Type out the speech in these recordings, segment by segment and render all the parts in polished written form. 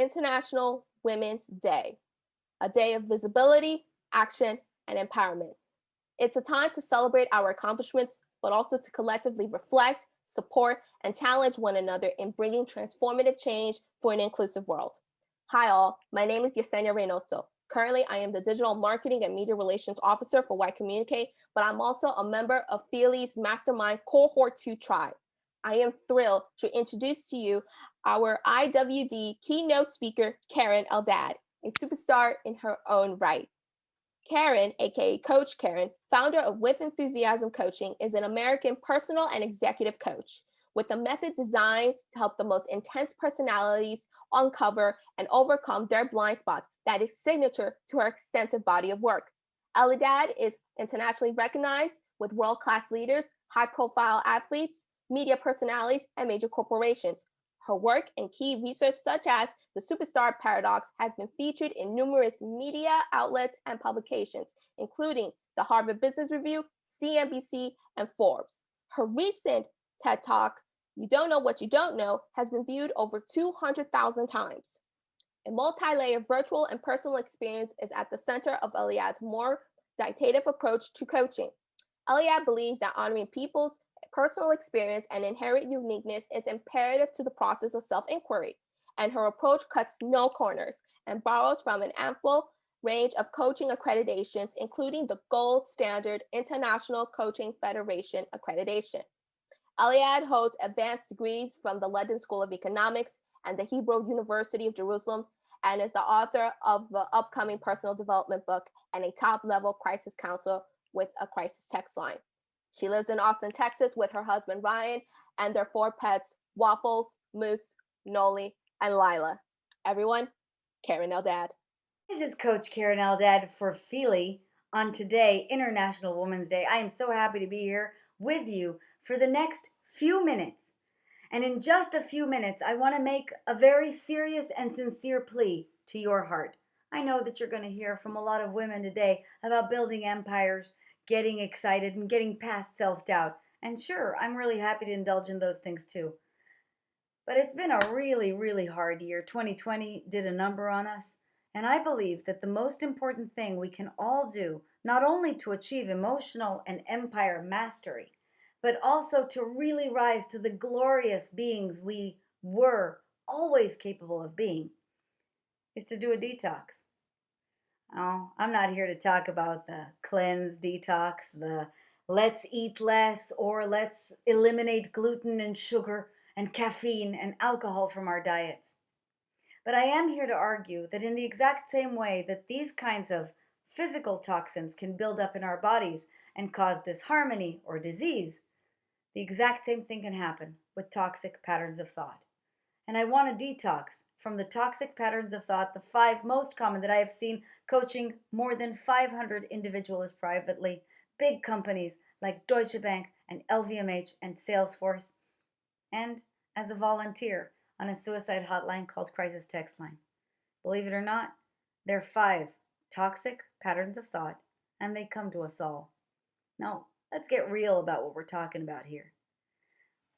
International Women's Day, a day of visibility, action, and empowerment. It's a time to celebrate our accomplishments, but also to collectively reflect, support, and challenge one another in bringing transformative change for an inclusive world. Hi, all. My name is Yesenia Reynoso. Currently, I am the Digital Marketing and Media Relations Officer for Y Communicate, but I'm also a member of Fyli's Mastermind Cohort 2 tribe. I am thrilled to introduce to you our IWD keynote speaker, Keren Eldad, a superstar in her own right. Keren, aka Coach Keren, founder of With Enthusiasm Coaching, is an American personal and executive coach with a method designed to help the most intense personalities uncover and overcome their blind spots that is signature to her extensive body of work. Eldad is internationally recognized with world-class leaders, high-profile athletes, media personalities, and major corporations. Her work and key research, such as the superstar paradox, has been featured in numerous media outlets and publications, including the Harvard Business Review, CNBC, and Forbes. Her recent TED Talk, You Don't Know What You Don't Know, has been viewed over 200,000 times. A multi-layered virtual and personal experience is at the center of Eldad's more didactic approach to coaching. Eldad believes that honoring people's personal experience and inherent uniqueness is imperative to the process of self-inquiry, and her approach cuts no corners and borrows from an ample range of coaching accreditations, including the gold standard International Coaching Federation accreditation. Eldad holds advanced degrees from the London School of Economics and the Hebrew University of Jerusalem, and is the author of the upcoming personal development book and a top-level crisis counselor with a crisis text line. She lives in Austin, Texas with her husband Ryan and their 4 pets, Waffles, Moose, Noli, and Lila. Everyone, Keren Eldad. This is Coach Keren Eldad for Fyli on today, International Women's Day. I am so happy to be here with you for the next few minutes. And in just a few minutes, I want to make a very serious and sincere plea to your heart. I know that you're going to hear from a lot of women today about building empires, getting excited, and getting past self-doubt. And sure, I'm really happy to indulge in those things too. But it's been a really, really hard year. 2020 did a number on us. And I believe that the most important thing we can all do, not only to achieve emotional and empire mastery, but also to really rise to the glorious beings we were always capable of being, is to do a detox. Oh, I'm not here to talk about the cleanse detox, the let's eat less or let's eliminate gluten and sugar and caffeine and alcohol from our diets. But I am here to argue that in the exact same way that these kinds of physical toxins can build up in our bodies and cause disharmony or disease, the exact same thing can happen with toxic patterns of thought. And I want to detox from the toxic patterns of thought, the 5 most common that I have seen coaching more than 500 individuals privately, big companies like Deutsche Bank and LVMH and Salesforce, and as a volunteer on a suicide hotline called Crisis Text Line. Believe it or not, there are 5 toxic patterns of thought, and they come to us all. Now, let's get real about what we're talking about here.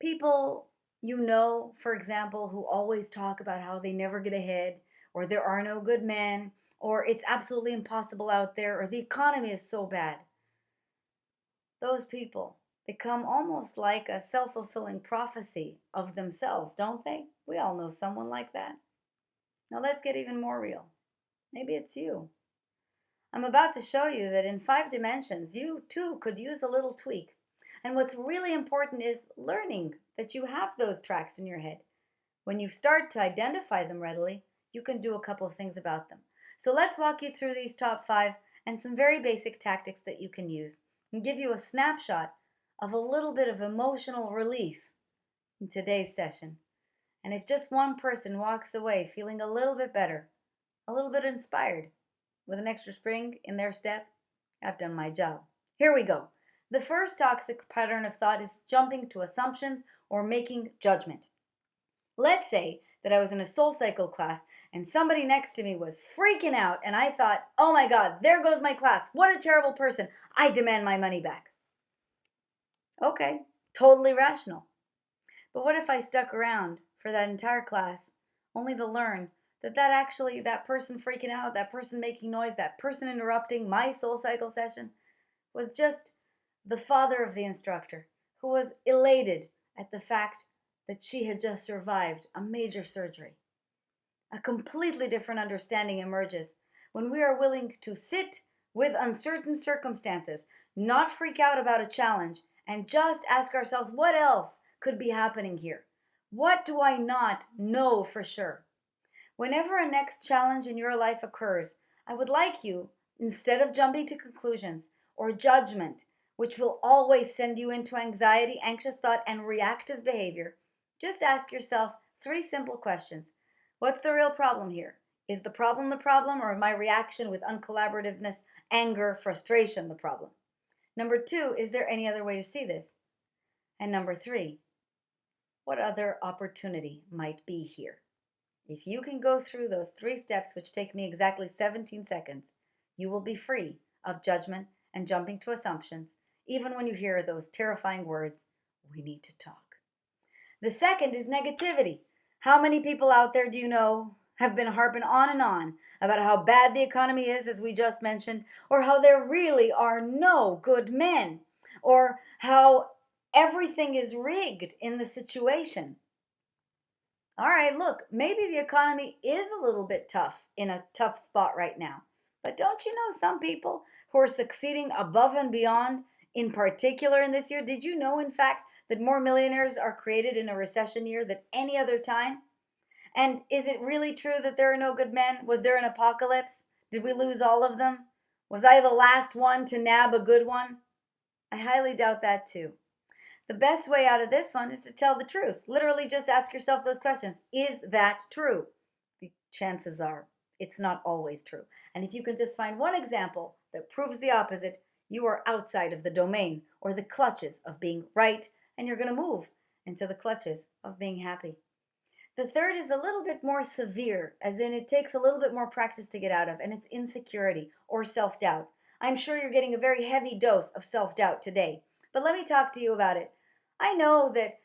People you know, for example, who always talk about how they never get ahead, or there are no good men, or it's absolutely impossible out there, or the economy is so bad. Those people become almost like a self-fulfilling prophecy of themselves, don't they? We all know someone like that. Now let's get even more real. Maybe it's you. I'm about to show you that in 5 dimensions, you too could use a little tweak. And what's really important is learning that you have those tracks in your head. When you start to identify them readily, you can do a couple of things about them. So let's walk you through these top 5 and some very basic tactics that you can use and give you a snapshot of a little bit of emotional release in today's session. And if just one person walks away feeling a little bit better, a little bit inspired, with an extra spring in their step, I've done my job. Here we go. The first toxic pattern of thought is jumping to assumptions or making judgment. Let's say that I was in a soul cycle class and somebody next to me was freaking out and I thought, oh my God, there goes my class. What a terrible person. I demand my money back. Okay, totally rational. But what if I stuck around for that entire class only to learn that person freaking out, that person making noise, that person interrupting my soul cycle session was just the father of the instructor who was elated at the fact that she had just survived a major surgery. A completely different understanding emerges when we are willing to sit with uncertain circumstances, not freak out about a challenge, and just ask ourselves, what else could be happening here? What do I not know for sure? Whenever a next challenge in your life occurs, I would like you, instead of jumping to conclusions or judgment, which will always send you into anxiety, anxious thought, and reactive behavior, just ask yourself 3 simple questions. What's the real problem here? Is the problem, or my reaction with uncollaborativeness, anger, frustration the problem? Number 2, is there any other way to see this? And number 3, what other opportunity might be here? If you can go through those 3 steps, which take me exactly 17 seconds, you will be free of judgment and jumping to assumptions, even when you hear those terrifying words, we need to talk. The second is negativity. How many people out there do you know have been harping on and on about how bad the economy is, as we just mentioned, or how there really are no good men, or how everything is rigged in the situation? All right, look, maybe the economy is a little bit tough, in a tough spot right now. But don't you know some people who are succeeding above and beyond, in particular in this year? Did you know, in fact, that more millionaires are created in a recession year than any other time? And is it really true that there are no good men? Was there an apocalypse? Did we lose all of them? Was I the last one to nab a good one? I highly doubt that too. The best way out of this one is to tell the truth. Literally just ask yourself those questions. Is that true? The chances are it's not always true. And if you can just find one example that proves the opposite, you are outside of the domain or the clutches of being right, and you're going to move into the clutches of being happy. The third is a little bit more severe, as in it takes a little bit more practice to get out of, and it's insecurity or self-doubt. I'm sure you're getting a very heavy dose of self-doubt today, but let me talk to you about it. I know that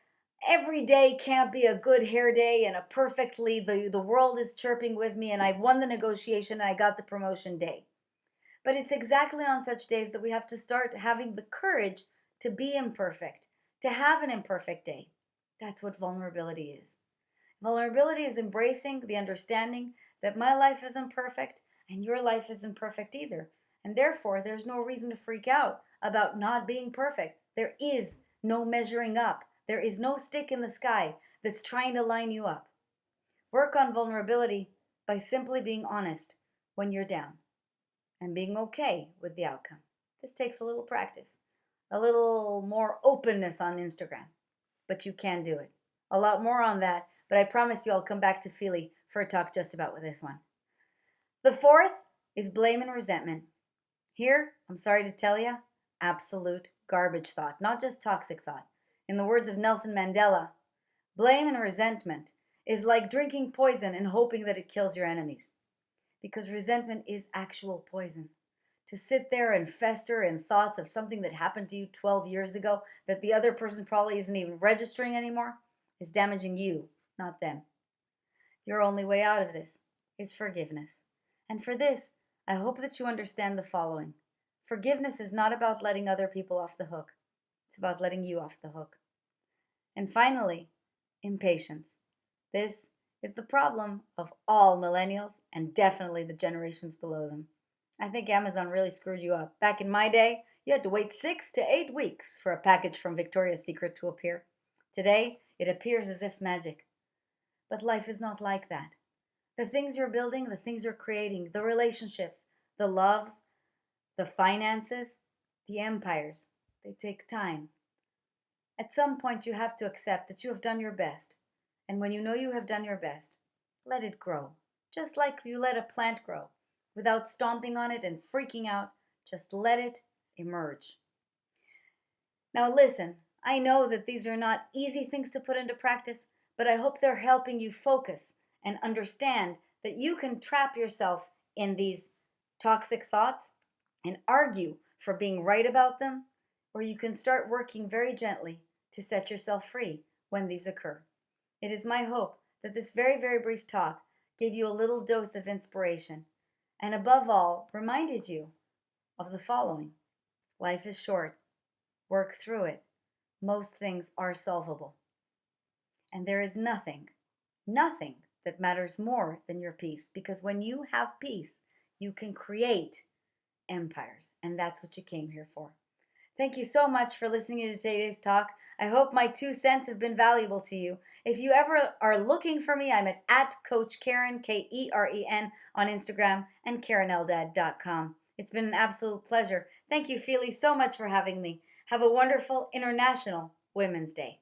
every day can't be a good hair day and a perfectly, the world is chirping with me and I won the negotiation and I got the promotion day. But it's exactly on such days that we have to start having the courage to be imperfect, to have an imperfect day. That's what vulnerability is. Vulnerability is embracing the understanding that my life isn't perfect and your life isn't perfect either. And therefore, there's no reason to freak out about not being perfect. There is no measuring up. There is no stick in the sky that's trying to line you up. Work on vulnerability by simply being honest when you're down and being okay with the outcome. This takes a little practice, a little more openness on Instagram, but you can do it. A lot more on that, but I promise you I'll come back to Fyli for a talk just about with this one. The fourth is blame and resentment. Here, I'm sorry to tell you, absolute garbage thought, not just toxic thought. In the words of Nelson Mandela, blame and resentment is like drinking poison and hoping that it kills your enemies. Because resentment is actual poison. To sit there and fester in thoughts of something that happened to you 12 years ago that the other person probably isn't even registering anymore is damaging you, not them. Your only way out of this is forgiveness. And for this, I hope that you understand the following. Forgiveness is not about letting other people off the hook. It's about letting you off the hook. And finally, impatience. This is the problem of all millennials and definitely the generations below them. I think Amazon really screwed you up. Back in my day, you had to wait 6 to 8 weeks for a package from Victoria's Secret to appear. Today, it appears as if magic. But life is not like that. The things you're building, the things you're creating, the relationships, the loves, the finances, the empires, they take time. At some point, you have to accept that you have done your best. And when you know you have done your best, let it grow. Just like you let a plant grow. Without stomping on it and freaking out, just let it emerge. Now listen, I know that these are not easy things to put into practice, but I hope they're helping you focus and understand that you can trap yourself in these toxic thoughts and argue for being right about them, or you can start working very gently to set yourself free when these occur. It is my hope that this very, very brief talk gave you a little dose of inspiration, and above all, reminded you of the following: life is short, work through it. Most things are solvable. And there is nothing, nothing that matters more than your peace, because when you have peace, you can create empires, and that's what you came here for. Thank you so much for listening to today's talk. I hope my 2 cents have been valuable to you. If you ever are looking for me, I'm at Coach Keren, Keren, on Instagram, and KerenEldad.com. It's been an absolute pleasure. Thank you, Fyli, so much for having me. Have a wonderful International Women's Day.